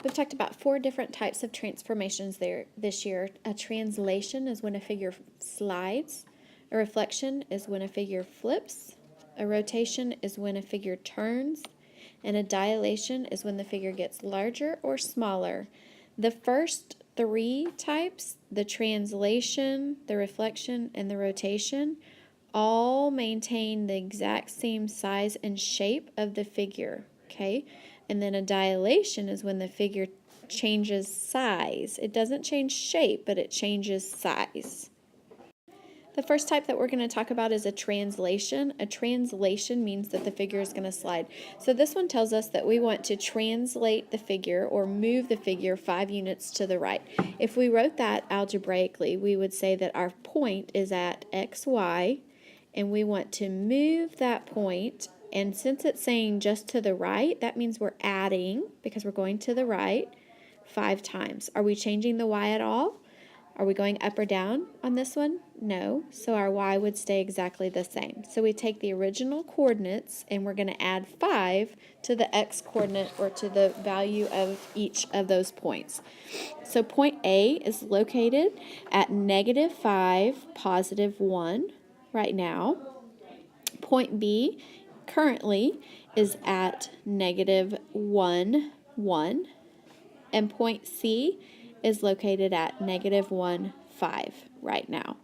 We've talked about 4 different types of transformations there this year. A translation is when a figure slides. A reflection is when a figure flips. A rotation is when a figure turns. And a dilation is when the figure gets larger or smaller. The first 3 types, the translation, the reflection, and the rotation, all maintain the exact same size and shape of the figure, okay? And then a dilation is when the figure changes size. It doesn't change shape, but it changes size. The first type that we're going to talk about is a translation. A translation means that the figure is going to slide. So this one tells us that we want to translate the figure or move the figure 5 units to the right. If we wrote that algebraically, we would say that our point is at xy, and we want to move that point. And since it's saying just to the right, that means we're adding, because we're going to the right, 5 times. Are we changing the y at all? Are we going up or down on this one? No. So our y would stay exactly the same. So we take the original coordinates and we're going to add 5 to the x coordinate or to the value of each of those points. So point A is located at -5, +1 right now. Point B currently is at -1, 1. And point C is located at -1, 5 right now.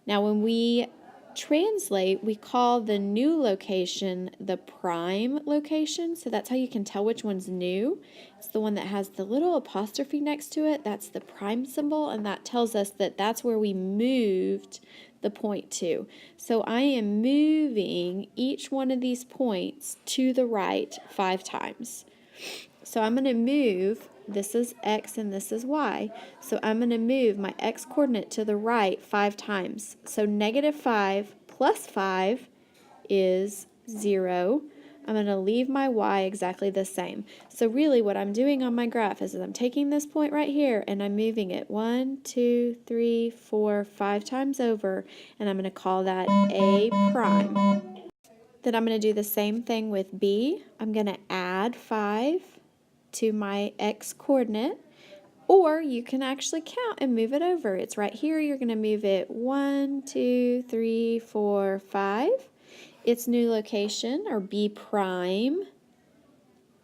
Now when we translate, we call the new location the prime location. So that's how you can tell which one's new. It's the one that has the little apostrophe next to it. That's the prime symbol, and that tells us that that's where we moved the point to. So I am moving each one of these points to the right 5 times. So I'm going to move, this is x and this is y, so I'm going to move my x coordinate to the right 5 times. So -5 plus 5 is 0. I'm going to leave my y exactly the same. So really what I'm doing on my graph is I'm taking this point right here and I'm moving it 1, 2, 3, 4, 5 times over, and I'm going to call that A prime. Then I'm going to do the same thing with B. I'm going to add 5 to my x coordinate, or you can actually count and move it over. It's right here. You're going to move it 1, 2, 3, 4, 5. Its new location, or B prime,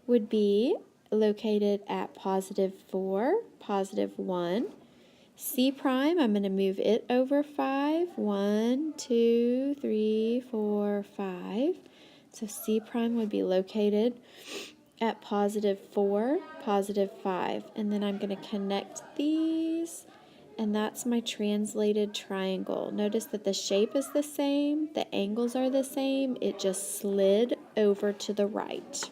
would be located at +4, +1. C prime, I'm going to move it over 5. 1, 2, 3, 4, 5. So C prime would be located at +4, +5. And then I'm going to connect these, and that's my translated triangle. Notice that the shape is the same, the angles are the same, it just slid over to the right.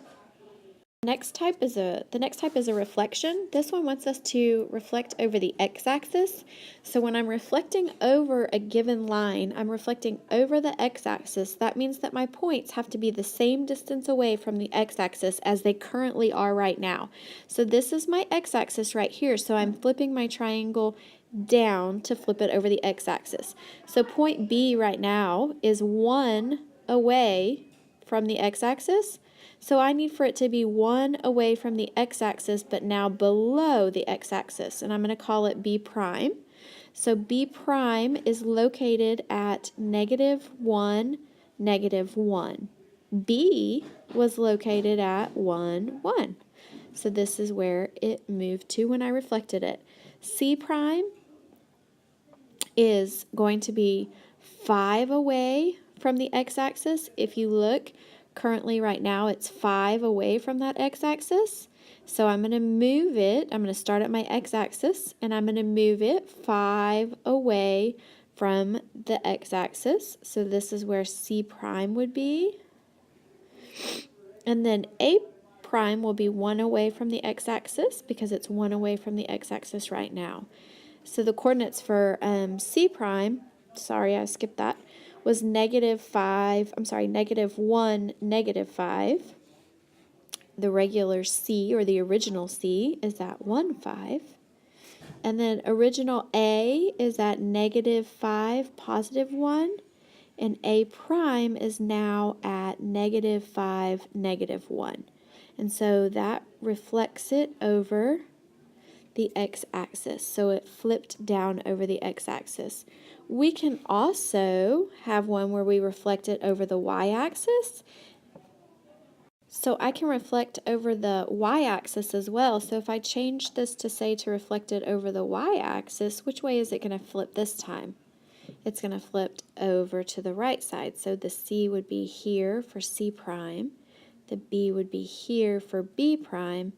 The next type is a reflection. This one wants us to reflect over the x-axis. So when I'm reflecting over a given line, I'm reflecting over the x-axis. That means that my points have to be the same distance away from the x-axis as they currently are right now. So this is my x-axis right here. So I'm flipping my triangle down to flip it over the x-axis. So point B right now is 1 away from the x-axis. So I need for it to be 1 away from the x-axis, but now below the x-axis, and I'm going to call it B prime. So B prime is located at -1, -1. B was located at 1, 1. So this is where it moved to when I reflected it. C prime is going to be 5 away from the x-axis. If you look, currently right now it's 5 away from that x-axis. So I'm going to move it. I'm going to start at my x-axis and I'm going to move it 5 away from the x-axis. So this is where C prime would be. And then A prime will be 1 away from the x-axis because it's 1 away from the x-axis right now. So the coordinates for C prime, sorry I skipped that, was -1, -5. The regular C, or the original C, is at 1, 5. And then original A is at -5, +1. And A prime is now at -5, -1. And so that reflects it over the x-axis, so it flipped down over the x-axis. We can also have one where we reflect it over the y-axis. So I can reflect over the y-axis as well. So if I change this to say to reflect it over the y-axis, which way is it going to flip this time? It's going to flip over to the right side. So the C would be here for C prime, the B would be here for B prime,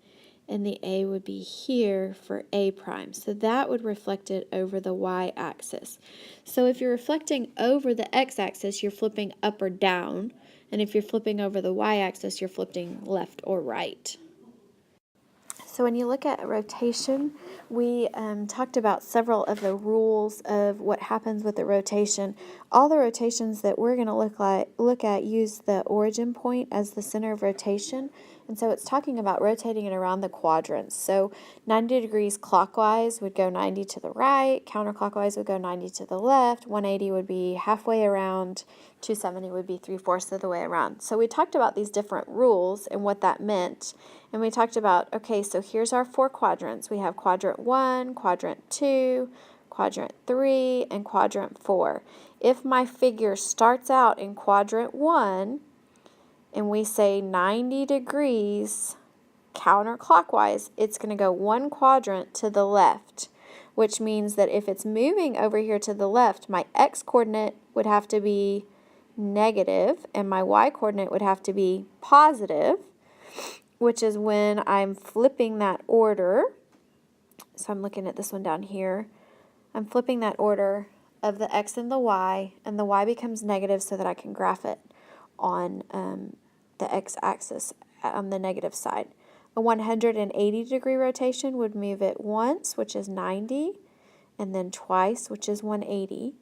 and the A would be here for A prime. So that would reflect it over the y-axis. So if you're reflecting over the x-axis, you're flipping up or down, and if you're flipping over the y-axis, you're flipping left or right. So when you look at rotation, we talked about several of the rules of what happens with the rotation. All the rotations that we're going to look at use the origin point as the center of rotation. And so it's talking about rotating it around the quadrants. So 90 degrees clockwise would go 90 to the right, counterclockwise would go 90 to the left, 180 would be halfway around, 270 would be 3/4 of the way around. So we talked about these different rules and what that meant. And we talked about, okay, so here's our 4 quadrants. We have quadrant 1, quadrant 2, quadrant 3, and quadrant 4. If my figure starts out in quadrant 1, and we say 90 degrees counterclockwise, it's going to go 1 quadrant to the left, which means that if it's moving over here to the left, my x-coordinate would have to be negative, and my y-coordinate would have to be positive, which is when I'm flipping that order. So I'm looking at this one down here. I'm flipping that order of the x and the y becomes negative so that I can graph it on the x-axis on the negative side. A 180 degree rotation would move it once, which is 90, and then twice, which is 180.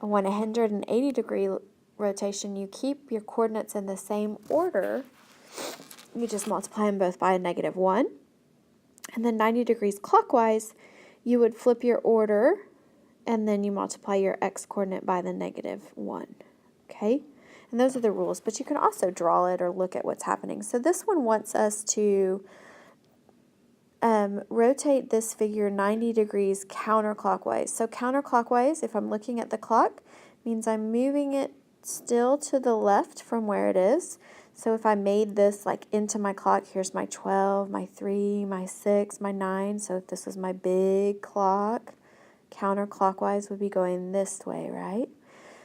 A 180 degree rotation, you keep your coordinates in the same order. You just multiply them both by a -1. And then 90 degrees clockwise, you would flip your order, and then you multiply your x-coordinate by the -1. Okay? And those are the rules, but you can also draw it or look at what's happening. So this one wants us to rotate this figure 90 degrees counterclockwise. So counterclockwise, if I'm looking at the clock, means I'm moving it still to the left from where it is. So if I made this like into my clock, here's my 12, my 3, my 6, my 9. So if this was my big clock, counterclockwise would be going this way, right?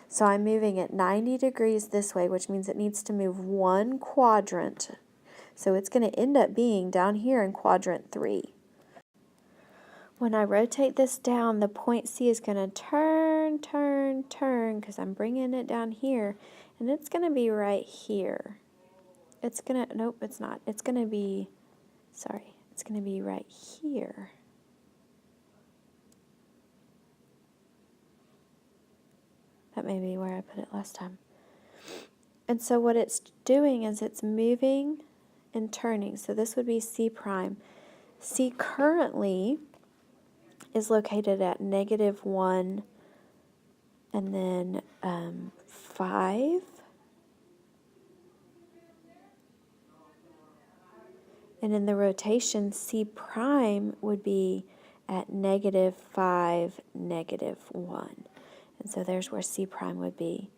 So I'm moving it 90 degrees this way, which means it needs to move 1 quadrant. So it's going to end up being down here in quadrant 3. When I rotate this down, the point C is going to turn, because I'm bringing it down here, and it's going to be right here. It's going to, nope, it's not. It's going to be, sorry, it's going to be right here. That may be where I put it last time. And so what it's doing is it's moving and turning. So this would be C prime. C currently is located at -1 and then 5. And in the rotation, C prime would be at -5, -1. And so there's where C prime would be.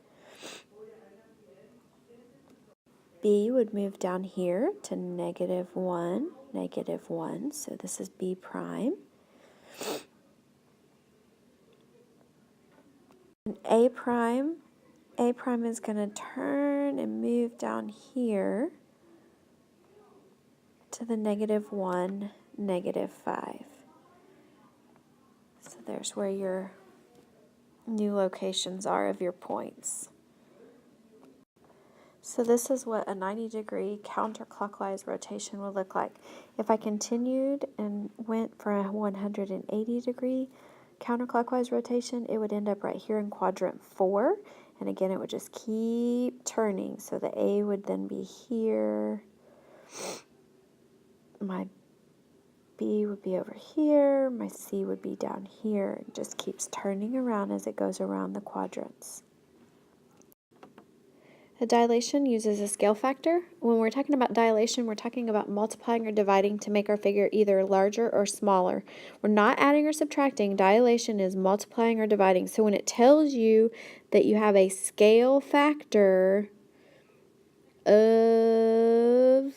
B would move down here to -1, -1. So this is B prime. And A prime is going to turn and move down here to the -1, -5. So there's where your new locations are of your points. So this is what a 90 degree counterclockwise rotation would look like. If I continued and went for a 180 degree counterclockwise rotation, it would end up right here in quadrant 4. And again, it would just keep turning. So the A would then be here. My B would be over here. My C would be down here. It just keeps turning around as it goes around the quadrants. A dilation uses a scale factor. When we're talking about dilation, we're talking about multiplying or dividing to make our figure either larger or smaller. We're not adding or subtracting. Dilation is multiplying or dividing. So when it tells you that you have a scale factor of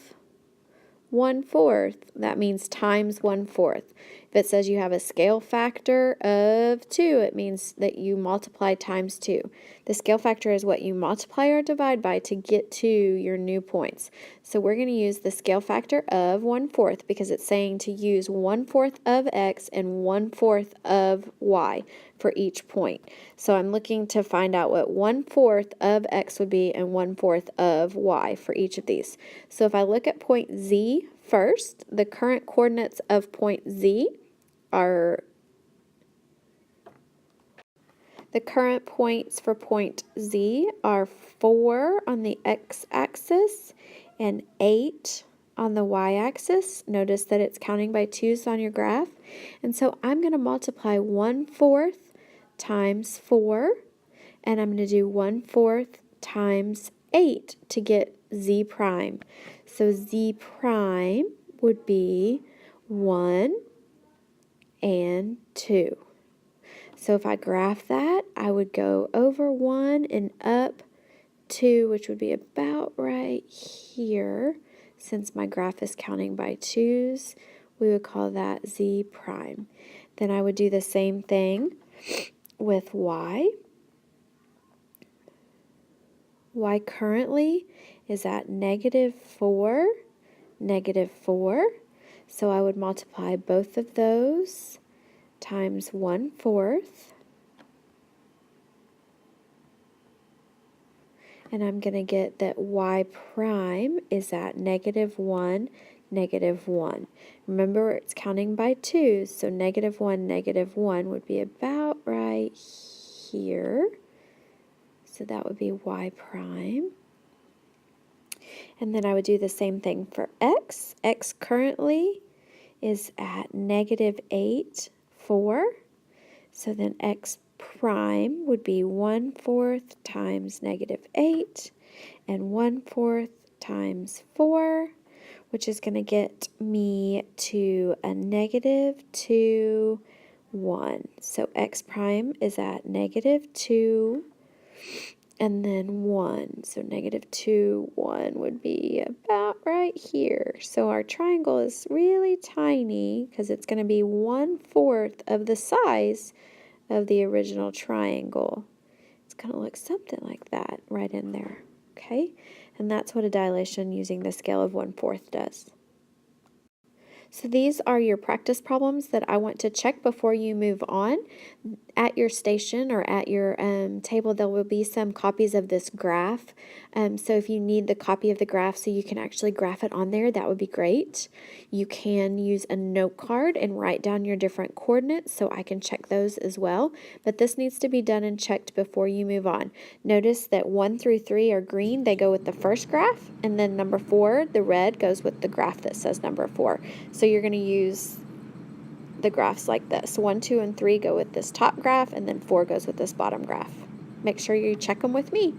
1/4, that means times 1/4. If it says you have a scale factor of 2, it means that you multiply times 2. The scale factor is what you multiply or divide by to get to your new points. So we're going to use the scale factor of 1/4 because it's saying to use 1/4 of x and 1/4 of y for each point. So I'm looking to find out what 1/4 of x would be and 1/4 of y for each of these. So if I look at point Z first, the current coordinates of point Z are, the current points for point Z are 4 on the x-axis and 8 on the y-axis. Notice that it's counting by 2s on your graph. And so I'm going to multiply 1/4 times 4, and I'm going to do 1/4 times 8 to get Z prime. So Z prime would be 1 and 2. So if I graph that, I would go over 1 and up 2, which would be about right here. Since my graph is counting by 2s, we would call that Z prime. Then I would do the same thing with Y. Y currently is at -4, -4. So I would multiply both of those times 1/4. And I'm going to get that y prime is at -1, -1. Remember, it's counting by 2s, so -1, -1 would be about right here. So that would be y prime. And then I would do the same thing for x. X currently is at -8, 4. So then x prime would be 1/4 times -8 and 1/4 times 4, which is going to get me to a -2, 1. So x prime is at -2 and then 1. So -2, 1 would be about right here. So our triangle is really tiny because it's going to be 1/4 of the size of the original triangle. It's going to look something like that right in there. Okay? And that's what a dilation using the scale of 1/4 does. So these are your practice problems that I want to check before you move on. At your station or at your table, there will be some copies of this graph. So if you need the copy of the graph so you can actually graph it on there, that would be great. You can use a note card and write down your different coordinates so I can check those as well. But this needs to be done and checked before you move on. Notice that 1 through 3 are green. They go with the first graph. And then number 4, the red, goes with the graph that says number 4. So you're going to use the graphs like this. 1, 2, and 3 go with this top graph, and then 4 goes with this bottom graph. Make sure you check them with me.